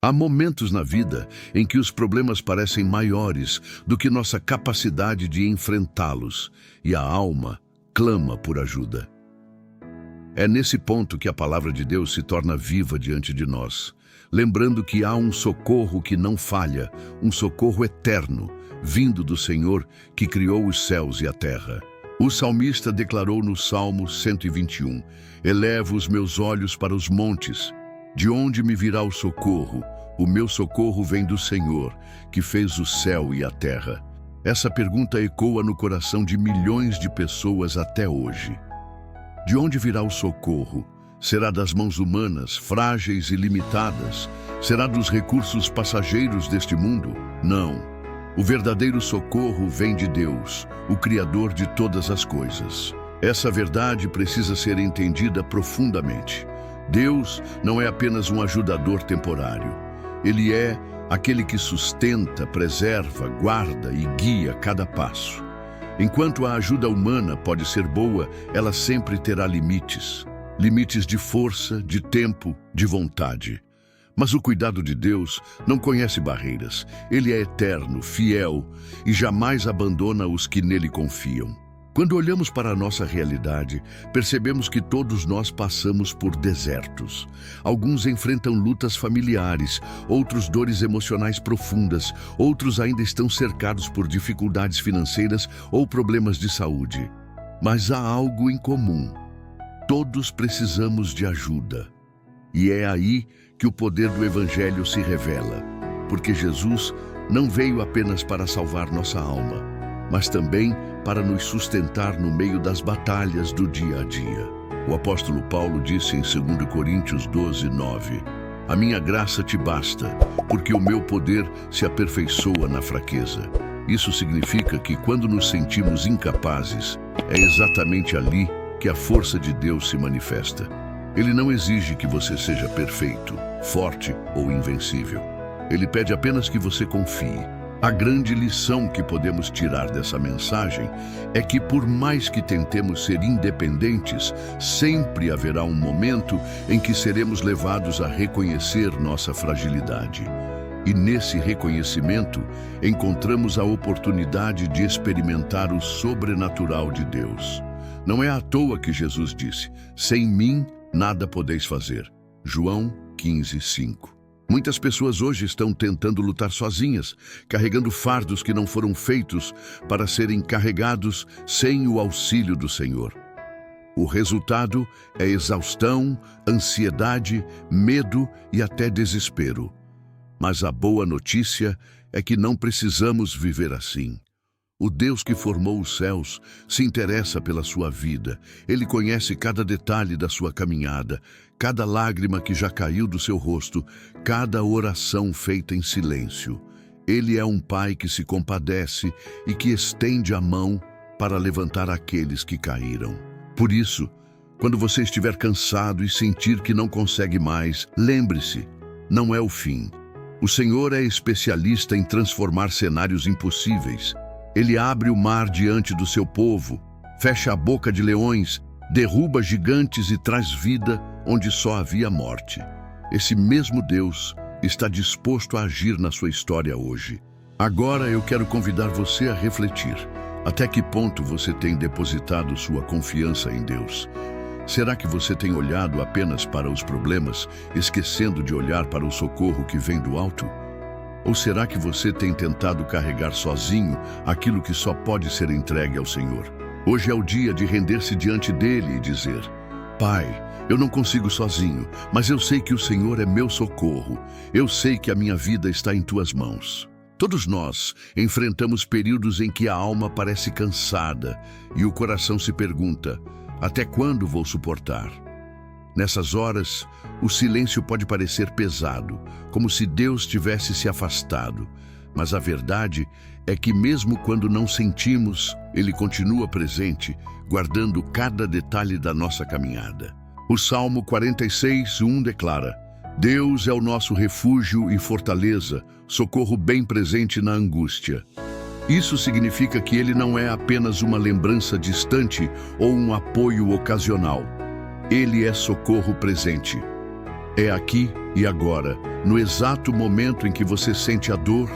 Há momentos na vida em que os problemas parecem maiores do que nossa capacidade de enfrentá-los e a alma clama por ajuda. É nesse ponto que a palavra de Deus se torna viva diante de nós, lembrando que há um socorro que não falha, um socorro eterno, vindo do Senhor que criou os céus e a terra. O salmista declarou no Salmo 121, "Elevo os meus olhos para os montes. De onde me virá o socorro? O meu socorro vem do Senhor, que fez o céu e a terra." Essa pergunta ecoa no coração de milhões de pessoas até hoje. De onde virá o socorro? Será das mãos humanas, frágeis e limitadas? Será dos recursos passageiros deste mundo? Não. O verdadeiro socorro vem de Deus, o Criador de todas as coisas. Essa verdade precisa ser entendida profundamente. Deus não é apenas um ajudador temporário. Ele é aquele que sustenta, preserva, guarda e guia cada passo. Enquanto a ajuda humana pode ser boa, ela sempre terá limites. Limites de força, de tempo, de vontade. Mas o cuidado de Deus não conhece barreiras. Ele é eterno, fiel e jamais abandona os que nele confiam. Quando olhamos para a nossa realidade, percebemos que todos nós passamos por desertos. Alguns enfrentam lutas familiares, outros dores emocionais profundas, outros ainda estão cercados por dificuldades financeiras ou problemas de saúde. Mas há algo em comum. Todos precisamos de ajuda. E é aí que o poder do Evangelho se revela, porque Jesus não veio apenas para salvar nossa alma, mas também para nos sustentar no meio das batalhas do dia a dia. O apóstolo Paulo disse em 2 Coríntios 12:9, "A minha graça te basta, porque o meu poder se aperfeiçoa na fraqueza." Isso significa que quando nos sentimos incapazes, é exatamente ali que a força de Deus se manifesta. Ele não exige que você seja perfeito, forte ou invencível. Ele pede apenas que você confie. A grande lição que podemos tirar dessa mensagem é que, por mais que tentemos ser independentes, sempre haverá um momento em que seremos levados a reconhecer nossa fragilidade. E nesse reconhecimento, encontramos a oportunidade de experimentar o sobrenatural de Deus. Não é à toa que Jesus disse, "Sem mim, nada podeis fazer." João 15:5. Muitas pessoas hoje estão tentando lutar sozinhas, carregando fardos que não foram feitos para serem carregados sem o auxílio do Senhor. O resultado é exaustão, ansiedade, medo e até desespero. Mas a boa notícia é que não precisamos viver assim. O Deus que formou os céus se interessa pela sua vida. Ele conhece cada detalhe da sua caminhada, cada lágrima que já caiu do seu rosto, cada oração feita em silêncio. Ele é um pai que se compadece e que estende a mão para levantar aqueles que caíram. Por isso, quando você estiver cansado e sentir que não consegue mais, lembre-se, não é o fim. O Senhor é especialista em transformar cenários impossíveis. Ele abre o mar diante do seu povo, fecha a boca de leões, derruba gigantes e traz vida onde só havia morte. Esse mesmo Deus está disposto a agir na sua história hoje. Agora eu quero convidar você a refletir. Até que ponto você tem depositado sua confiança em Deus? Será que você tem olhado apenas para os problemas, esquecendo de olhar para o socorro que vem do alto? Ou será que você tem tentado carregar sozinho aquilo que só pode ser entregue ao Senhor? Hoje é o dia de render-se diante dele e dizer, "Pai, eu não consigo sozinho, mas eu sei que o Senhor é meu socorro. Eu sei que a minha vida está em tuas mãos." Todos nós enfrentamos períodos em que a alma parece cansada e o coração se pergunta, "Até quando vou suportar?" Nessas horas, o silêncio pode parecer pesado, como se Deus tivesse se afastado. Mas a verdade é que mesmo quando não sentimos, Ele continua presente, guardando cada detalhe da nossa caminhada. O Salmo 46:1 declara, "Deus é o nosso refúgio e fortaleza, socorro bem presente na angústia." Isso significa que Ele não é apenas uma lembrança distante ou um apoio ocasional. Ele é socorro presente. É aqui E agora, no exato momento em que você sente a dor,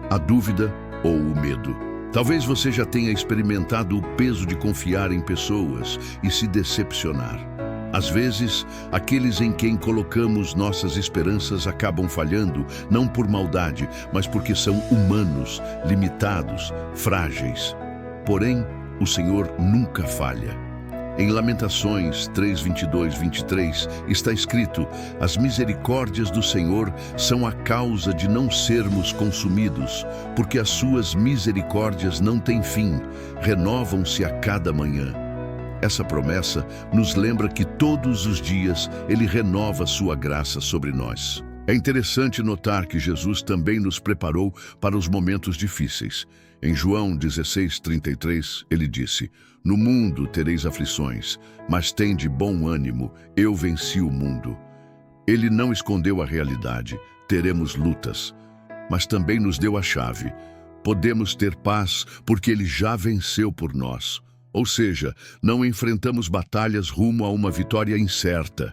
a dúvida ou o medo. Talvez você já tenha experimentado o peso de confiar em pessoas e se decepcionar. Às vezes, aqueles em quem colocamos nossas esperanças acabam falhando, não por maldade, mas porque são humanos, limitados, frágeis. Porém, o Senhor nunca falha. Em Lamentações 3:22-23 está escrito: as misericórdias do Senhor são a causa de não sermos consumidos, porque as suas misericórdias não têm fim, renovam-se a cada manhã. Essa promessa nos lembra que todos os dias Ele renova sua graça sobre nós. É interessante notar que Jesus também nos preparou para os momentos difíceis. Em João 16:33, ele disse: no mundo tereis aflições, mas tende bom ânimo, eu venci o mundo. Ele não escondeu a realidade, teremos lutas, mas também nos deu a chave. Podemos ter paz porque Ele já venceu por nós. Ou seja, não enfrentamos batalhas rumo a uma vitória incerta.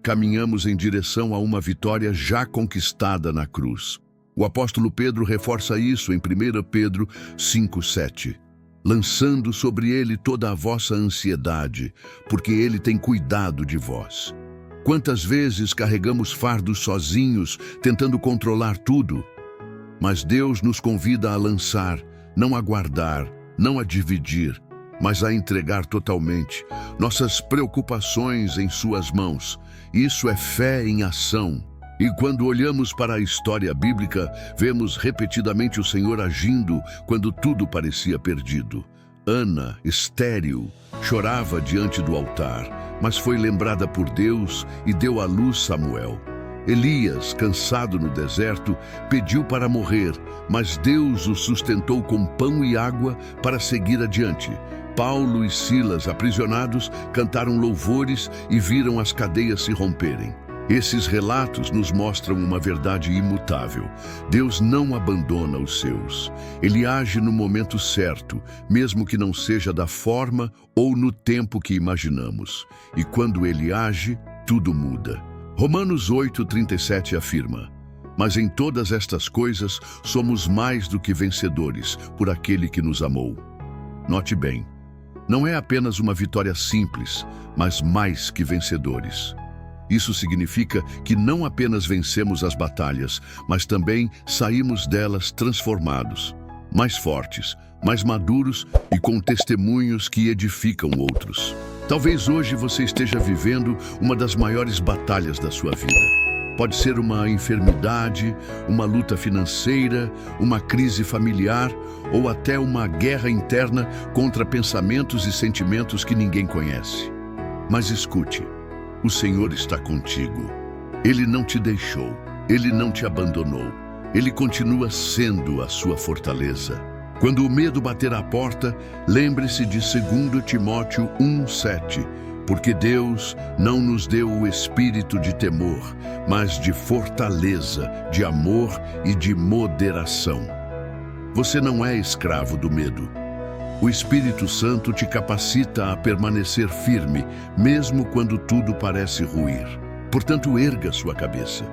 Caminhamos em direção a uma vitória já conquistada na cruz. O apóstolo Pedro reforça isso em 1 Pedro 5:7. Lançando sobre Ele toda a vossa ansiedade, porque Ele tem cuidado de vós. Quantas vezes carregamos fardos sozinhos, tentando controlar tudo? Mas Deus nos convida a lançar, não a guardar, não a dividir, mas a entregar totalmente nossas preocupações em suas mãos. Isso é fé em ação. E quando olhamos para a história bíblica, vemos repetidamente o Senhor agindo quando tudo parecia perdido. Ana, estéril, chorava diante do altar, mas foi lembrada por Deus e deu à luz Samuel. Elias, cansado no deserto, pediu para morrer, mas Deus o sustentou com pão e água para seguir adiante. Paulo e Silas, aprisionados, cantaram louvores e viram as cadeias se romperem. Esses relatos nos mostram uma verdade imutável. Deus não abandona os seus. Ele age no momento certo, mesmo que não seja da forma ou no tempo que imaginamos. E quando Ele age, tudo muda. Romanos 8:37 afirma: mas em todas estas coisas somos mais do que vencedores por aquele que nos amou. Note bem, não é apenas uma vitória simples, mas mais que vencedores. Isso significa que não apenas vencemos as batalhas, mas também saímos delas transformados, mais fortes, mais maduros e com testemunhos que edificam outros. Talvez hoje você esteja vivendo uma das maiores batalhas da sua vida. Pode ser uma enfermidade, uma luta financeira, uma crise familiar ou até uma guerra interna contra pensamentos e sentimentos que ninguém conhece. Mas escute, o Senhor está contigo. Ele não te deixou, Ele não te abandonou. Ele continua sendo a sua fortaleza. Quando o medo bater à porta, lembre-se de 2 Timóteo 1:7, porque Deus não nos deu o espírito de temor, mas de fortaleza, de amor e de moderação. Você não é escravo do medo. O Espírito Santo te capacita a permanecer firme, mesmo quando tudo parece ruir. Portanto, erga sua cabeça.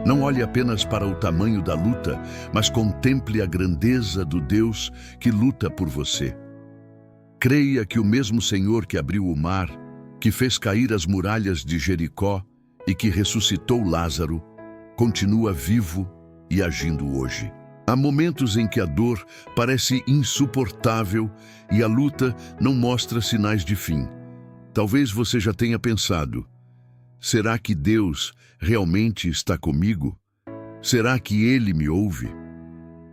Não olhe apenas para o tamanho da luta, mas contemple a grandeza do Deus que luta por você. Creia que o mesmo Senhor que abriu o mar, que fez cair as muralhas de Jericó e que ressuscitou Lázaro, continua vivo e agindo hoje. Há momentos em que a dor parece insuportável e a luta não mostra sinais de fim. Talvez você já tenha pensado: será que Deus realmente está comigo? Será que Ele me ouve?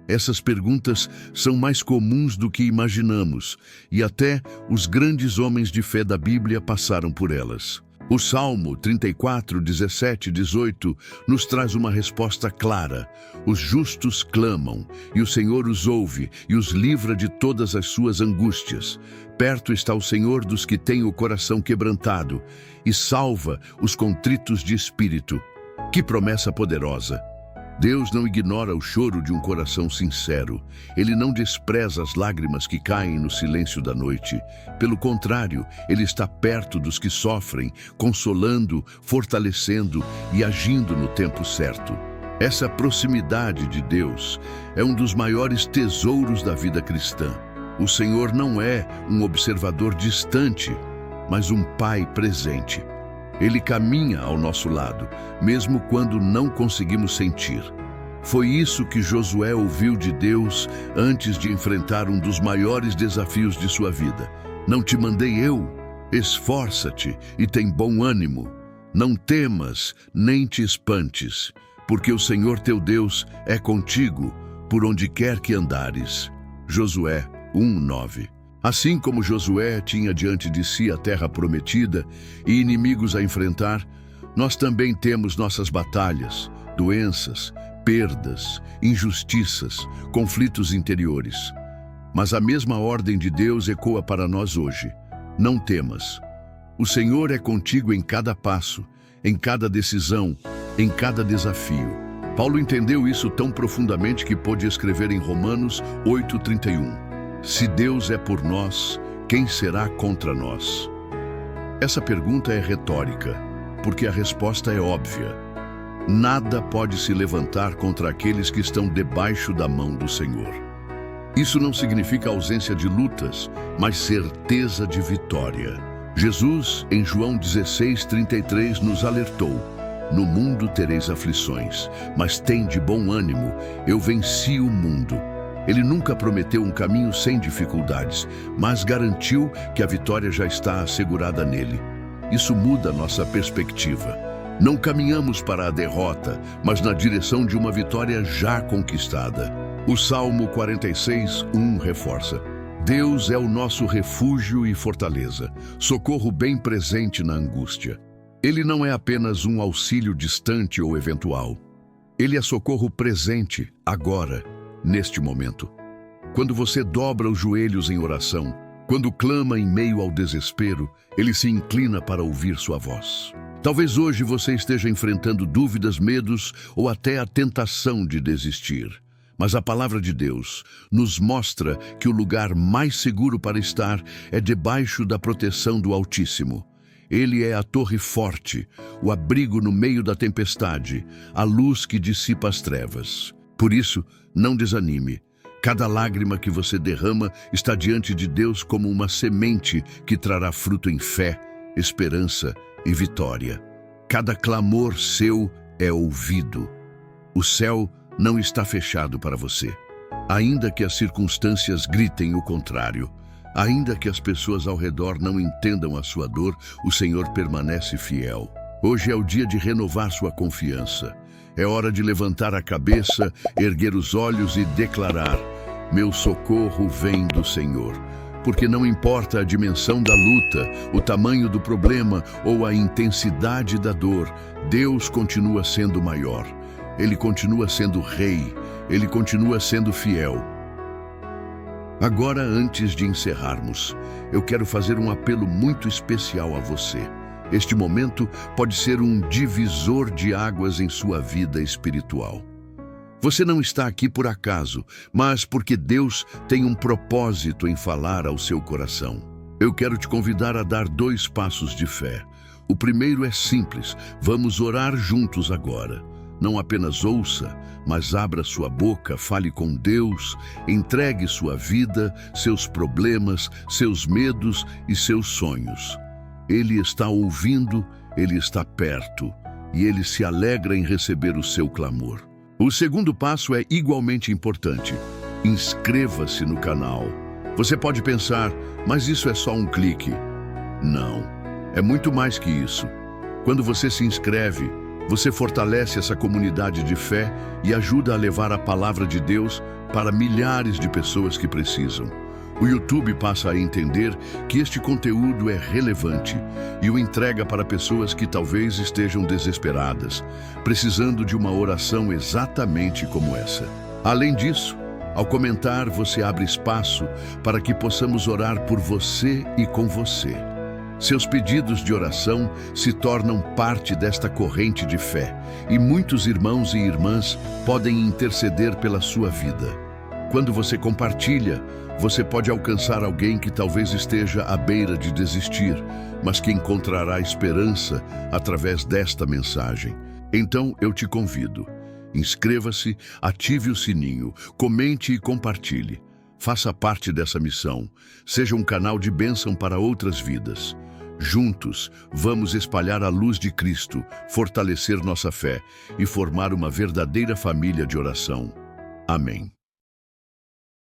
Essas perguntas são mais comuns do que imaginamos, e até os grandes homens de fé da Bíblia passaram por elas. O Salmo 34, 17 e 18 nos traz uma resposta clara. Os justos clamam, e o Senhor os ouve e os livra de todas as suas angústias. Perto está o Senhor dos que têm o coração quebrantado e salva os contritos de espírito. Que promessa poderosa! Deus não ignora o choro de um coração sincero. Ele não despreza as lágrimas que caem no silêncio da noite. Pelo contrário, Ele está perto dos que sofrem, consolando, fortalecendo e agindo no tempo certo. Essa proximidade de Deus é um dos maiores tesouros da vida cristã. O Senhor não é um observador distante, mas um Pai presente. Ele caminha ao nosso lado, mesmo quando não conseguimos sentir. Foi isso que Josué ouviu de Deus antes de enfrentar um dos maiores desafios de sua vida. Não te mandei eu? Esforça-te e tem bom ânimo. Não temas, nem te espantes, porque o Senhor teu Deus é contigo, por onde quer que andares. Josué 1:9. Assim como Josué tinha diante de si a terra prometida e inimigos a enfrentar, nós também temos nossas batalhas, doenças, perdas, injustiças, conflitos interiores. Mas a mesma ordem de Deus ecoa para nós hoje. Não temas. O Senhor é contigo em cada passo, em cada decisão, em cada desafio. Paulo entendeu isso tão profundamente que pôde escrever em Romanos 8:31. Se Deus é por nós, quem será contra nós? Essa pergunta é retórica, porque a resposta é óbvia. Nada pode se levantar contra aqueles que estão debaixo da mão do Senhor. Isso não significa ausência de lutas, mas certeza de vitória. Jesus, em João 16:33, nos alertou: no mundo tereis aflições, mas tende bom ânimo, eu venci o mundo. Ele nunca prometeu um caminho sem dificuldades, mas garantiu que a vitória já está assegurada nele. Isso muda nossa perspectiva. Não caminhamos para a derrota, mas na direção de uma vitória já conquistada. O Salmo 46:1 reforça: Deus é o nosso refúgio e fortaleza, socorro bem presente na angústia. Ele não é apenas um auxílio distante ou eventual. Ele é socorro presente, agora, neste momento. Quando você dobra os joelhos em oração, quando clama em meio ao desespero, Ele se inclina para ouvir sua voz. Talvez hoje você esteja enfrentando dúvidas, medos ou até a tentação de desistir. Mas a palavra de Deus nos mostra que o lugar mais seguro para estar é debaixo da proteção do Altíssimo. Ele é a torre forte, o abrigo no meio da tempestade, a luz que dissipa as trevas. Por isso, não desanime. Cada lágrima que você derrama está diante de Deus como uma semente que trará fruto em fé, esperança e vitória. Cada clamor seu é ouvido. O céu não está fechado para você. Ainda que as circunstâncias gritem o contrário, ainda que as pessoas ao redor não entendam a sua dor, o Senhor permanece fiel. Hoje é o dia de renovar sua confiança. É hora de levantar a cabeça, erguer os olhos e declarar: meu socorro vem do Senhor. Porque não importa a dimensão da luta, o tamanho do problema ou a intensidade da dor, Deus continua sendo maior. Ele continua sendo rei, Ele continua sendo fiel. Agora, antes de encerrarmos, eu quero fazer um apelo muito especial a você. Este momento pode ser um divisor de águas em sua vida espiritual. Você não está aqui por acaso, mas porque Deus tem um propósito em falar ao seu coração. Eu quero te convidar a dar 2 passos de fé. O primeiro é simples: vamos orar juntos agora. Não apenas ouça, mas abra sua boca, fale com Deus, entregue sua vida, seus problemas, seus medos e seus sonhos. Ele está ouvindo, Ele está perto, e Ele se alegra em receber o seu clamor. O segundo passo é igualmente importante. Inscreva-se no canal. Você pode pensar, mas isso é só um clique. Não, é muito mais que isso. Quando você se inscreve, você fortalece essa comunidade de fé e ajuda a levar a palavra de Deus para milhares de pessoas que precisam. O YouTube passa a entender que este conteúdo é relevante e o entrega para pessoas que talvez estejam desesperadas, precisando de uma oração exatamente como essa. Além disso, ao comentar, você abre espaço para que possamos orar por você e com você. Seus pedidos de oração se tornam parte desta corrente de fé, e muitos irmãos e irmãs podem interceder pela sua vida. Quando você compartilha, você pode alcançar alguém que talvez esteja à beira de desistir, mas que encontrará esperança através desta mensagem. Então eu te convido. Inscreva-se, ative o sininho, comente e compartilhe. Faça parte dessa missão. Seja um canal de bênção para outras vidas. Juntos, vamos espalhar a luz de Cristo, fortalecer nossa fé e formar uma verdadeira família de oração. Amém.